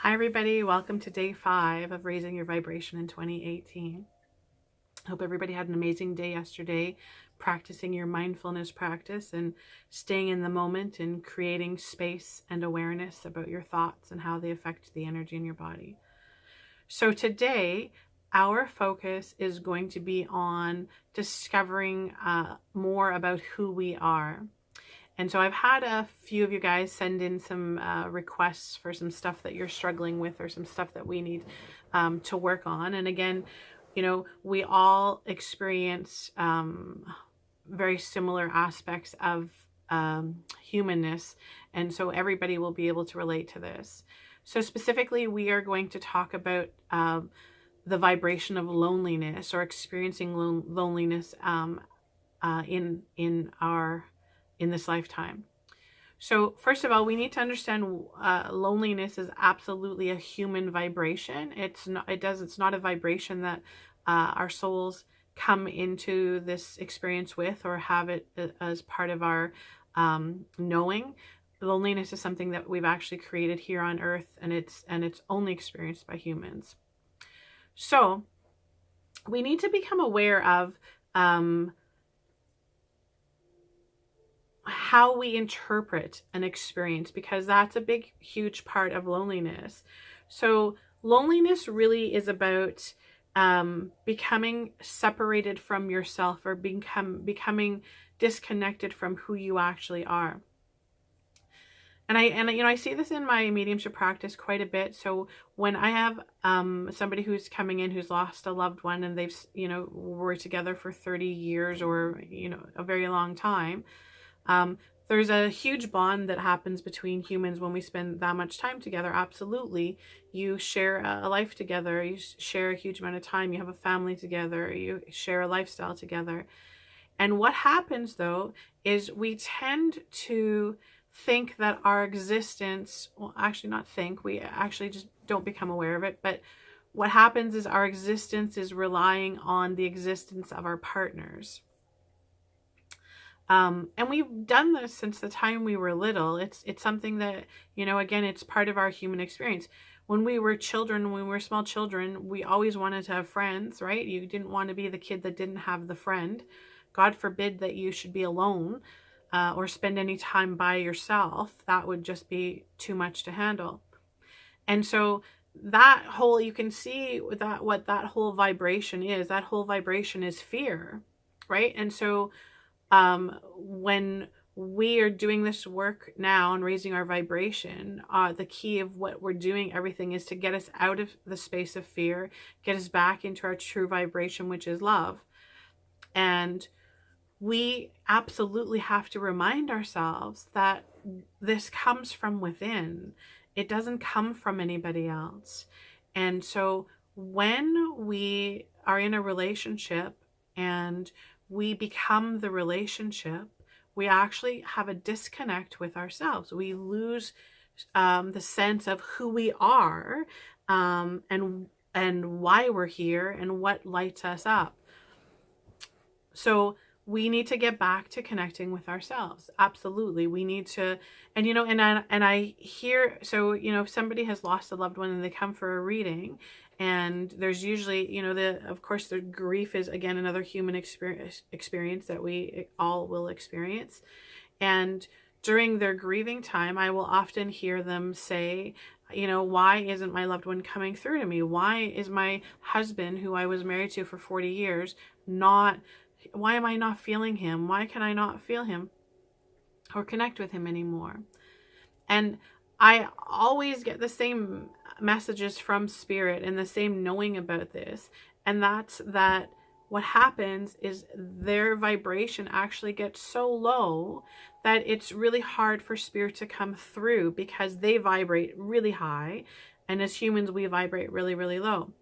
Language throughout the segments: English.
Hi everybody, welcome to day 5 of Raising Your Vibration in 2018. Hope everybody had an amazing day yesterday, practicing your mindfulness practice and staying in the moment and creating space and awareness about your thoughts and how they affect the energy in your body. So today, our focus is going to be on discovering more about who we are. And so I've had a few of you guys send in some requests for some stuff that you're struggling with or some stuff that we need to work on. And again, you know, we all experience very similar aspects of humanness. And so everybody will be able to relate to this. So specifically, we are going to talk about the vibration of loneliness or experiencing loneliness in this lifetime. So first of all, we need to understand loneliness is absolutely a human vibration. It's not a vibration that our souls come into this experience with or have it as part of our knowing. Loneliness is something that we've actually created here on earth, and it's only experienced by humans. So we need to become aware of how we interpret an experience, because that's a big, huge part of loneliness. So loneliness really is about becoming separated from yourself or becoming disconnected from who you actually are. And I see this in my mediumship practice quite a bit. So when I have somebody who's coming in who's lost a loved one, and they've, were together for 30 years or, a very long time, there's a huge bond that happens between humans when we spend that much time together. Absolutely. You share a life together. You share a huge amount of time. You have a family together. You share a lifestyle together. And what happens, though, is we tend to think that our existence, well, actually not think, we actually just don't become aware of it. But what happens is our existence is relying on the existence of our partners. And we've done this since the time we were little. It's something that, again, it's part of our human experience. When we were children, when we were small children, we always wanted to have friends, right? You didn't want to be the kid that didn't have the friend. God forbid that you should be alone or spend any time by yourself. That would just be too much to handle. And so that whole, you can see that what that whole vibration is fear, right? And so when we are doing this work now and raising our vibration, the key of what we're doing, everything, is to get us out of the space of fear, get us back into our true vibration, which is love. And we absolutely have to remind ourselves that this comes from within. It doesn't come from anybody else. And so when we are in a relationship and we become the relationship, we actually have a disconnect with ourselves. We lose the sense of who we are and why we're here and what lights us up. So we need to get back to connecting with ourselves. Absolutely. We need to, and I hear, so, if somebody has lost a loved one and they come for a reading, and there's usually, of course, the grief is, again, another human experience that we all will experience. And during their grieving time, I will often hear them say, why isn't my loved one coming through to me? Why is my husband, who I was married to for 40 years, why am I not feeling him? Why can I not feel him or connect with him anymore? And I always get the same messages from spirit and the same knowing about this. And that's that what happens is their vibration actually gets so low that it's really hard for spirit to come through, because they vibrate really high. And as humans, we vibrate really, really low.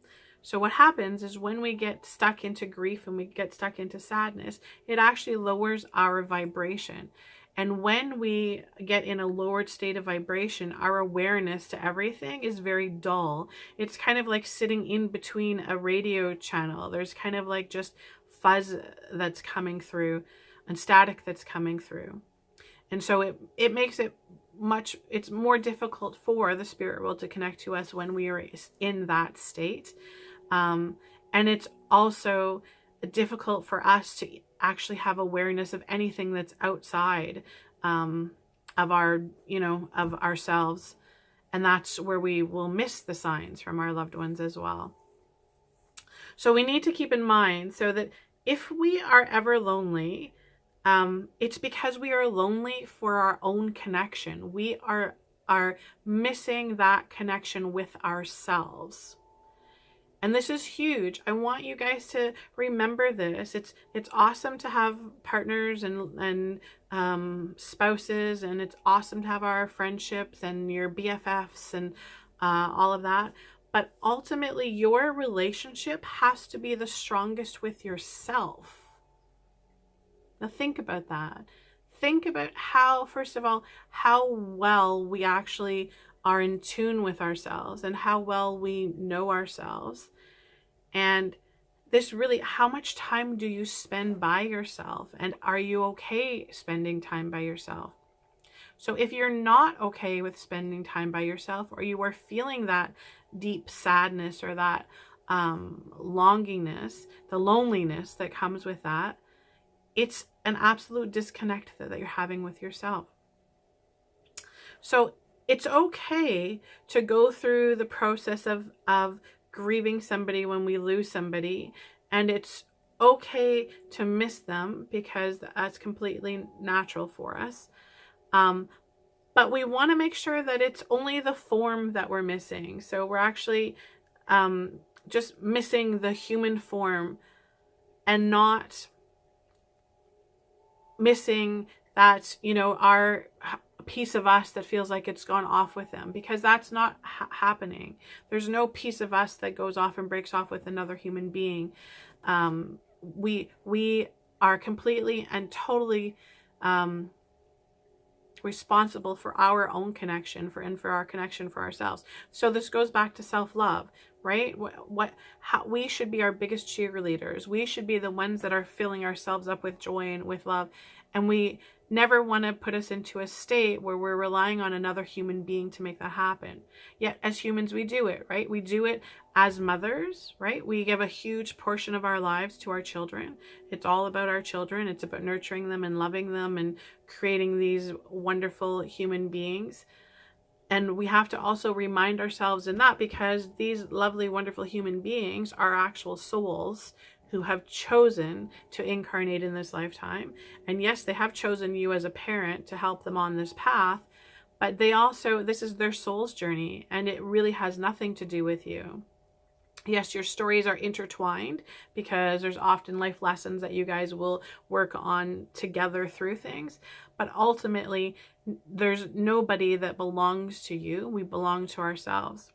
So what happens is when we get stuck into grief and we get stuck into sadness, it actually lowers our vibration. And when we get in a lowered state of vibration, our awareness to everything is very dull. It's kind of like sitting in between a radio channel. There's kind of like just fuzz that's coming through and static that's coming through. And so it makes it it's more difficult for the spirit world to connect to us when we are in that state. And it's also difficult for us to actually have awareness of anything that's outside of ourselves. And that's where we will miss the signs from our loved ones as well. So we need to keep in mind so that if we are ever lonely, it's because we are lonely for our own connection. We are missing that connection with ourselves. And this is huge. I want you guys to remember this. It's awesome to have partners and spouses, and it's awesome to have our friendships and your BFFs and all of that. But ultimately, your relationship has to be the strongest with yourself. Now think about that. Think about how, first of all, how well we actually are in tune with ourselves and how well we know ourselves. And this really, how much time do you spend by yourself? And are you okay spending time by yourself? So if you're not okay with spending time by yourself, or you are feeling that deep sadness or that longingness, the loneliness that comes with that, it's an absolute disconnect that you're having with yourself. So it's okay to go through the process of grieving somebody when we lose somebody, and it's okay to miss them because that's completely natural for us. But we want to make sure that it's only the form that we're missing. So we're actually just missing the human form and not missing that, our piece of us that feels like it's gone off with them, because that's not happening. There's no piece of us that goes off and breaks off with another human being. We are completely and totally responsible for our own connection, for our connection for ourselves. So this goes back to self-love, right? How we should be our biggest cheerleaders. We should be the ones that are filling ourselves up with joy and with love. And we never want to put us into a state where we're relying on another human being to make that happen. Yet as humans, we do it, right? We do it as mothers, right? We give a huge portion of our lives to our children. It's all about our children. It's about nurturing them and loving them and creating these wonderful human beings. And we have to also remind ourselves in that, because these lovely, wonderful human beings are actual souls who have chosen to incarnate in this lifetime. And yes, they have chosen you as a parent to help them on this path, but they also, this is their soul's journey, and it really has nothing to do with you. Yes, your stories are intertwined because there's often life lessons that you guys will work on together through things, but ultimately there's nobody that belongs to you. We belong to ourselves.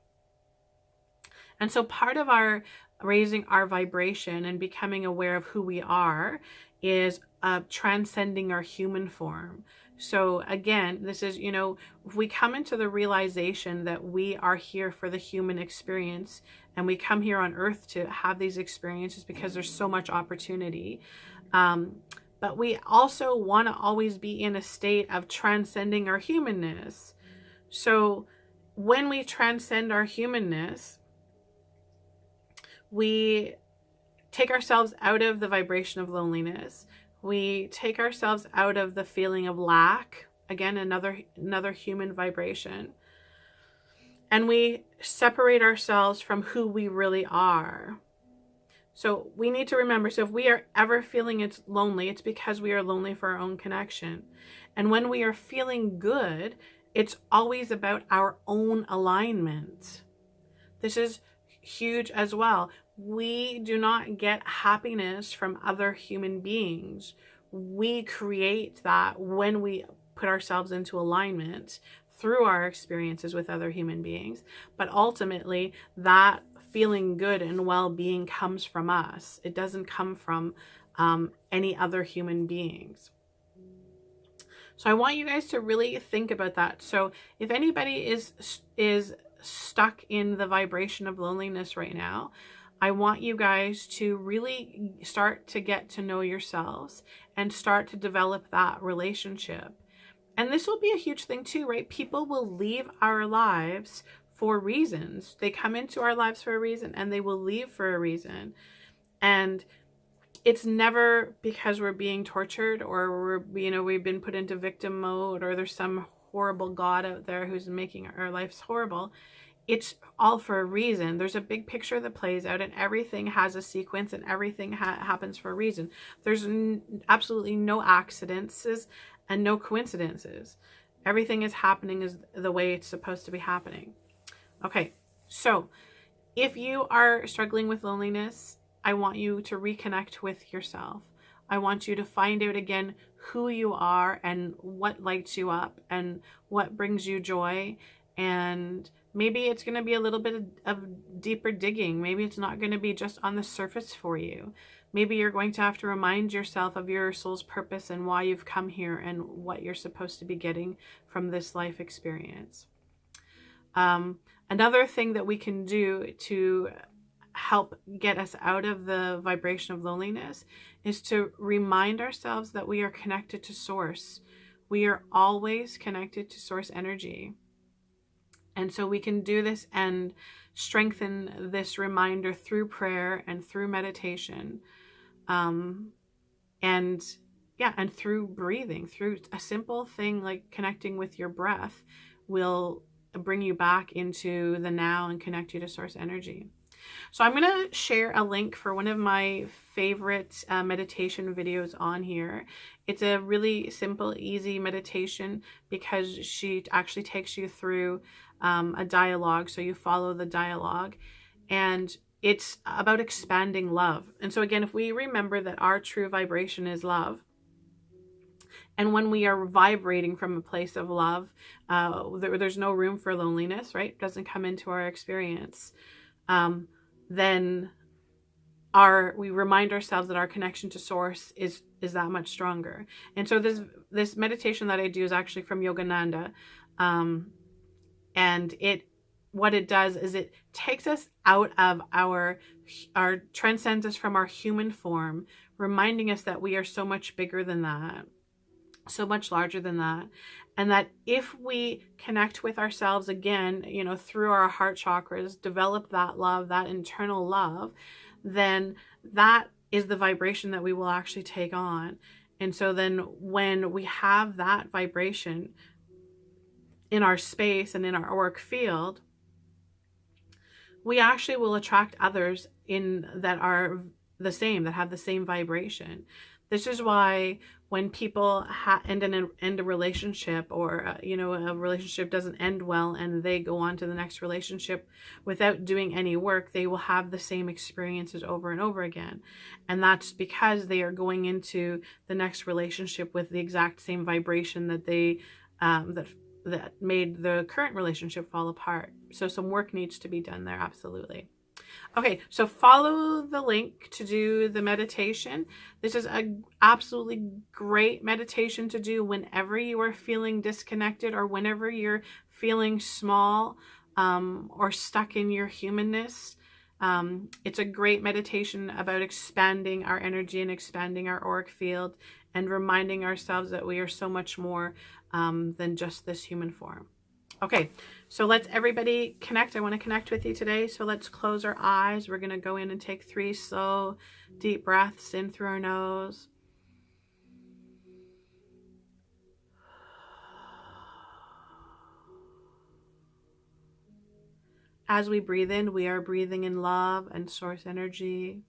And so part of our raising our vibration and becoming aware of who we are is transcending our human form. So again, this is, if we come into the realization that we are here for the human experience, and we come here on earth to have these experiences because there's so much opportunity. But we also want to always be in a state of transcending our humanness. So when we transcend our humanness, we take ourselves out of the vibration of loneliness. We take ourselves out of the feeling of lack. Again, another human vibration. And we separate ourselves from who we really are. So we need to remember, so if we are ever feeling it's lonely, it's because we are lonely for our own connection. And when we are feeling good, it's always about our own alignment. This is huge as well. We do not get happiness from other human beings. We create that when we put ourselves into alignment through our experiences with other human beings. But ultimately, that feeling good and well-being comes from us. It doesn't come from any other human beings. So I want you guys to really think about that. So if anybody is stuck in the vibration of loneliness right now, I want you guys to really start to get to know yourselves and start to develop that relationship. And this will be a huge thing too, right? People will leave our lives for reasons. They come into our lives for a reason and they will leave for a reason. And it's never because we're being tortured or we've been put into victim mode or there's some horrible God out there who's making our lives horrible. It's all for a reason. There's a big picture that plays out and everything has a sequence and everything happens for a reason. There's absolutely no accidents and no coincidences. Everything is happening is the way it's supposed to be happening. Okay, so if you are struggling with loneliness, I want you to reconnect with yourself. I want you to find out again who you are and what lights you up and what brings you joy. And maybe it's going to be a little bit of deeper digging. Maybe it's not going to be just on the surface for you. Maybe you're going to have to remind yourself of your soul's purpose and why you've come here and what you're supposed to be getting from this life experience. Another thing that we can do to help get us out of the vibration of loneliness is to remind ourselves that we are connected to source. We are always connected to source energy. And so we can do this and strengthen this reminder through prayer and through meditation. And through breathing, through a simple thing like connecting with your breath will bring you back into the now and connect you to source energy. So I'm going to share a link for one of my favorite meditation videos on here. It's a really simple, easy meditation because she actually takes you through a dialogue. So you follow the dialogue and it's about expanding love. And so again, if we remember that our true vibration is love, and when we are vibrating from a place of love, there's no room for loneliness, right? It doesn't come into our experience. Then we remind ourselves that our connection to source is that much stronger. And so this meditation that I do is actually from Yogananda. And what it does is it takes us out of our transcends us from our human form, reminding us that we are so much bigger than that, so much larger than that. And that if we connect with ourselves again, through our heart chakras, develop that love, that internal love, then that is the vibration that we will actually take on. And so then when we have that vibration in our space and in our auric field, we actually will attract others that are the same, that have the same vibration. This is why when people end a relationship, or a relationship doesn't end well and they go on to the next relationship without doing any work, they will have the same experiences over and over again. And that's because they are going into the next relationship with the exact same vibration that they that made the current relationship fall apart. So some work needs to be done there, absolutely. Okay, so follow the link to do the meditation. This is an absolutely great meditation to do whenever you are feeling disconnected or whenever you're feeling small or stuck in your humanness. It's a great meditation about expanding our energy and expanding our auric field and reminding ourselves that we are so much more than just this human form. Okay, so let's everybody connect. I want to connect with you today. So let's close our eyes. We're going to go in and take 3 slow, deep breaths in through our nose. As we breathe in, we are breathing in love and source energy.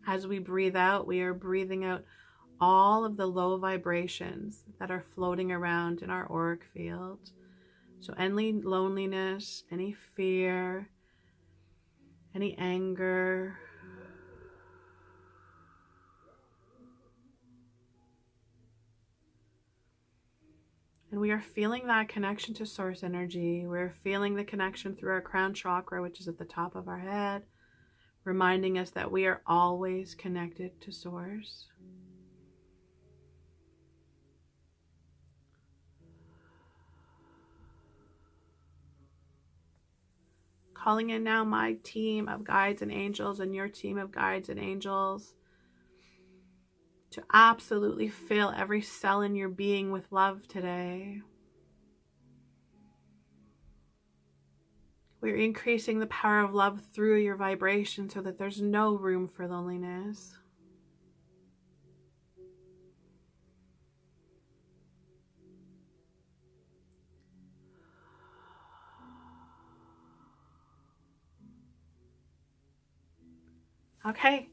As we breathe out, we are breathing out all of the low vibrations that are floating around in our auric field. So any loneliness, any fear, any anger, and we are feeling that connection to source energy. We're feeling the connection through our crown chakra, which is at the top of our head, reminding us that we are always connected to source. calling in now my team of guides and angels and your team of guides and angels to absolutely fill every cell in your being with love today. We're increasing the power of love through your vibration so that there's no room for loneliness. Okay,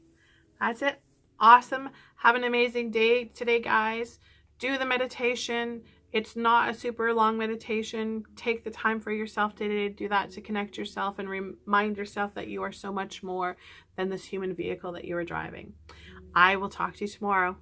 that's it. Awesome. Have an amazing day today, guys. Do the meditation. It's not a super long meditation. Take the time for yourself today to do that, to connect yourself and remind yourself that you are so much more than this human vehicle that you are driving. I will talk to you tomorrow.